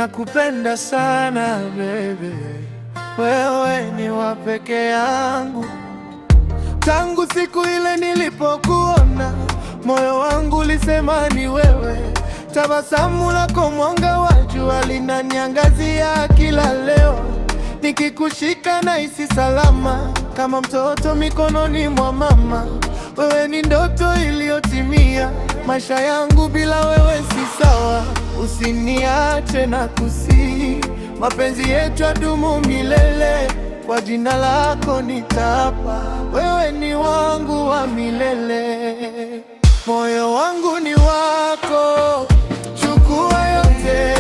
nakupenda sana baby, wewe ni wa peke yangu. Tangu siku ile nilipokuona, moyo wangu ulisema ni wewe. Tabasamu lako mwanga wa jua linaniangazia kila leo. Nikikushika nahisi salama, kama mtoto mikononi mwa mama. Wewe ni ndoto iliyotimia, maisha yangu bila wewe si sawa. Usiniache na kusihi, mapenzi yetu yadumu milele. Kwa jina lako nitaapa, wewe ni wangu wa milele. Moyo wangu ni wako, chukua yote.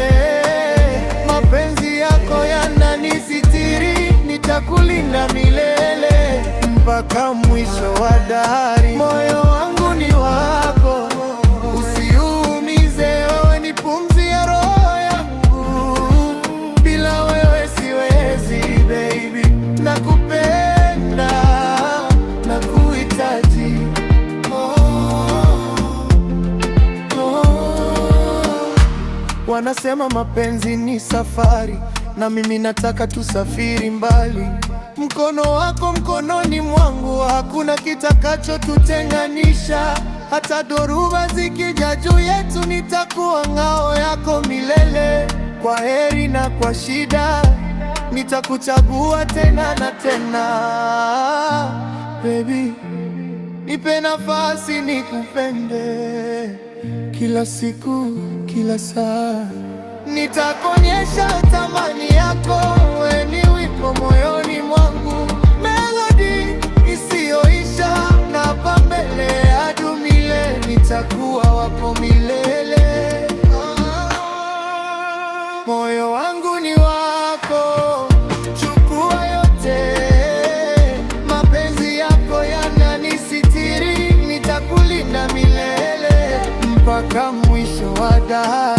Mapenzi yako yananisitiri, nitakulinda milele mpaka mwisho wa dahari. Moyo wangu ni wako, usiumize. Wewe ni pumzi ya roho yangu, bila wewe siwezi baby. Nakupenda, nakuhitaji. Wanasema mapenzi ni safari, na mimi nataka tusafiri mbali. Mkono wako mkononi mwangu, hakuna kitakachotutenganisha. Hata dhoruba zikija juu yetu, nitakuwa ngao yako milele. Kwa heri na kwa shida, nitakuchagua tena na tena. Baby, nipe nafasi nikupende, kila siku, kila saa. Nitakuonyesha thamani yako, wewe ni wimbo moyoni mwangu, melody isiyoisha. Na hapa mbele hadi milele, nitakuwa wako milele. Moyo wangu ni wako, chukua yote. Mapenzi yako yananisitiri, nitakulinda milele mpaka mwisho wa dahari.